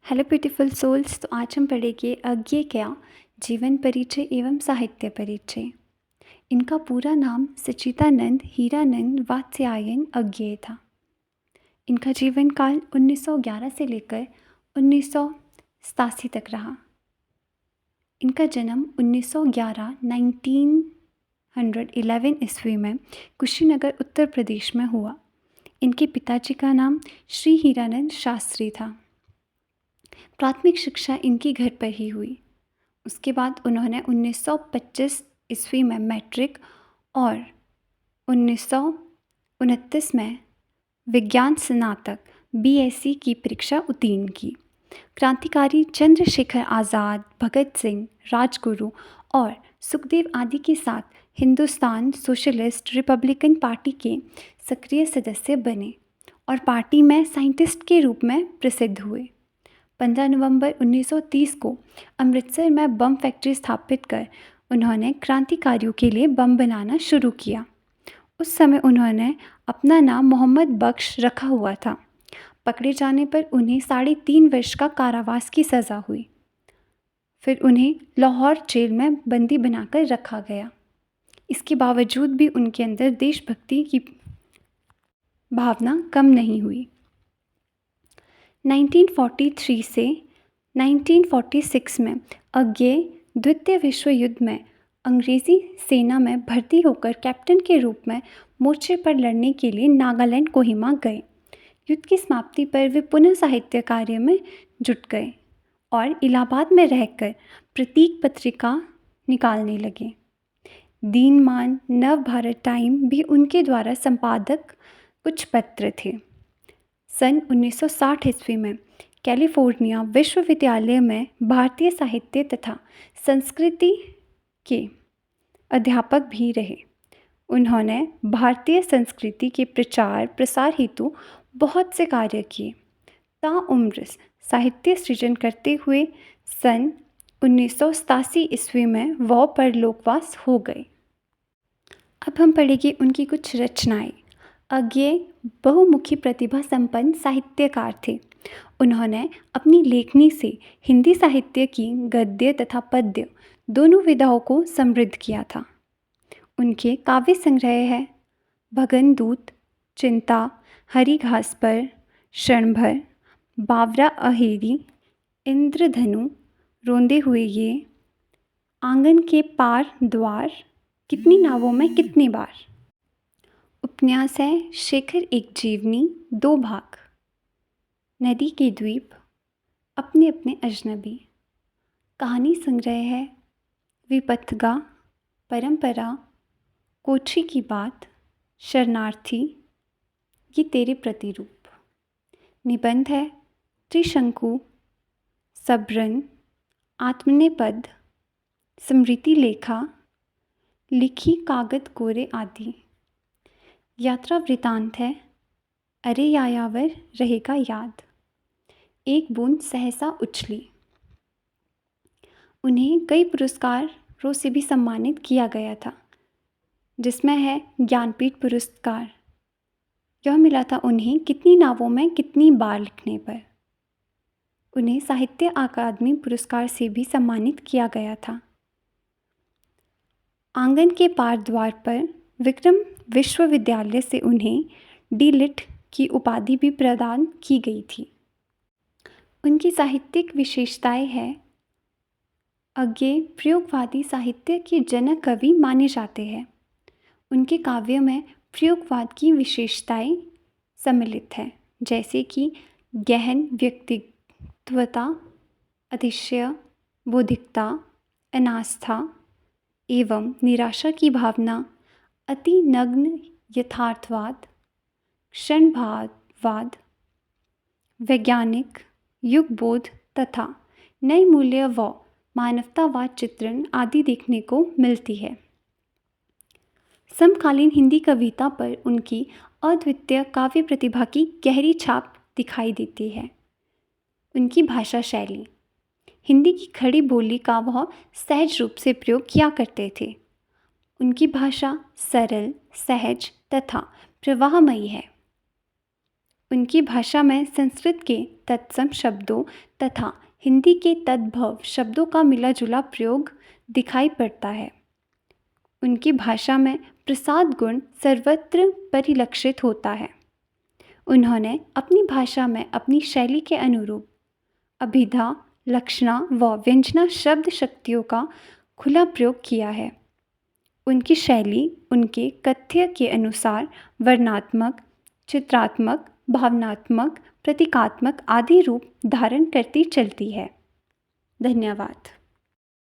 Hello beautiful souls. तो आज हम पढ़ेंगे अज्ञे क्या जीवन परिचय एवं साहित्य परिचय। इनका पूरा नाम सच्चिदानंद हीरानंद वात्स्यायन अज्ञेय था। इनका जीवन काल 1911 से लेकर 1987 तक रहा। इनका जन्म 1911 ईस्वी में कुशीनगर उत्तर प्रदेश में हुआ। इनके पिताजी का नाम श्री हीरानंद शास्त्री था। प्राथमिक शिक्षा इनकी घर पर ही हुई। उसके बाद उन्होंने 1925 ईस्वी में मैट्रिक और 1929 में विज्ञान स्नातक बीएससी की परीक्षा उत्तीर्ण की। क्रांतिकारी चंद्रशेखर आज़ाद, भगत सिंह, राजगुरु और सुखदेव आदि के साथ हिंदुस्तान सोशलिस्ट रिपब्लिकन पार्टी के सक्रिय सदस्य बने और पार्टी में साइंटिस्ट के रूप में प्रसिद्ध हुए। 15 नवंबर 1930 को अमृतसर में बम फैक्ट्री स्थापित कर उन्होंने क्रांतिकारियों के लिए बम बनाना शुरू किया। उस समय उन्होंने अपना नाम मोहम्मद बख्श रखा हुआ था। पकड़े जाने पर उन्हें 3.5 वर्ष का कारावास की सज़ा हुई। फिर उन्हें लाहौर जेल में बंदी बनाकर रखा गया। इसके बावजूद भी उनके अंदर देशभक्ति की भावना कम नहीं हुई। 1943 से 1946 में अज्ञेय द्वितीय विश्व युद्ध में अंग्रेज़ी सेना में भर्ती होकर कैप्टन के रूप में मोर्चे पर लड़ने के लिए नागालैंड कोहिमा गए। युद्ध की समाप्ति पर वे पुनः साहित्य कार्य में जुट गए और इलाहाबाद में रहकर प्रतीक पत्रिका निकालने लगे। दीनमान, नव भारत टाइम भी उनके द्वारा संपादक कुछ पत्र थे। सन 1960 ईस्वी में कैलिफोर्निया विश्वविद्यालय में भारतीय साहित्य तथा संस्कृति के अध्यापक भी रहे। उन्होंने भारतीय संस्कृति के प्रचार प्रसार हेतु बहुत से कार्य किए। ताउम्र साहित्य सृजन करते हुए सन 1987 ईस्वी में वह परलोकवास हो गए। अब हम पढ़ेंगे उनकी कुछ रचनाएं। अज्ञेय बहुमुखी प्रतिभा संपन्न साहित्यकार थे। उन्होंने अपनी लेखनी से हिंदी साहित्य की गद्य तथा पद्य दोनों विधाओं को समृद्ध किया था। उनके काव्य संग्रह है भगनदूत, चिंता, हरी घास पर, क्षणभर, बावरा अहेरी, इंद्रधनु, रोंदे हुए ये, आंगन के पार द्वार, कितनी नावों में कितनी बार। उपन्यास है शेखर एक जीवनी, 2 भाग, नदी के द्वीप, अपने अपने अजनबी। कहानी संग्रह है विपथगा, परंपरा, कोठी की बात, शरणार्थी, ये तेरे प्रतिरूप। निबंध है त्रिशंकु, सबरन, आत्मनेपद, स्मृति लेखा, लिखी कागद कोरे आदि। यात्रा वृतांत है अरे यायावर रहेगा याद, एक बूंद सहसा उछली। उन्हें कई पुरस्कारों से भी सम्मानित किया गया था, जिसमें है ज्ञानपीठ पुरस्कार। यह मिला था उन्हें कितनी नावों में कितनी बार लिखने पर। उन्हें साहित्य अकादमी पुरस्कार से भी सम्मानित किया गया था। आंगन के पार द्वार पर विक्रम विश्वविद्यालय से उन्हें डी.लिट की उपाधि भी प्रदान की गई थी। उनकी साहित्यिक विशेषताएं हैं अज्ञेय प्रयोगवादी साहित्य के जनक कवि माने जाते हैं। उनके काव्य में प्रयोगवाद की विशेषताएं सम्मिलित है, जैसे कि गहन व्यक्तित्वता, अतिशय बौद्धिकता, अनास्था एवं निराशा की भावना, अति नग्न यथार्थवाद, क्षणभाववाद, वैज्ञानिक युगबोध तथा नए मूल्य व मानवतावाद चित्रण आदि देखने को मिलती है। समकालीन हिंदी कविता पर उनकी अद्वितीय काव्य प्रतिभा की गहरी छाप दिखाई देती है। उनकी भाषा शैली, हिंदी की खड़ी बोली का वह सहज रूप से प्रयोग किया करते थे। उनकी भाषा सरल, सहज तथा प्रवाहमयी है। उनकी भाषा में संस्कृत के तत्सम शब्दों तथा हिंदी के तद्भव शब्दों का मिला जुला प्रयोग दिखाई पड़ता है। उनकी भाषा में प्रसाद गुण सर्वत्र परिलक्षित होता है। उन्होंने अपनी भाषा में अपनी शैली के अनुरूप अभिधा, लक्षणा व व्यंजना शब्द शक्तियों का खुला प्रयोग किया है। उनकी शैली उनके कथ्य के अनुसार वर्णात्मक, चित्रात्मक, भावनात्मक, प्रतीकात्मक आदि रूप धारण करती चलती है। धन्यवाद।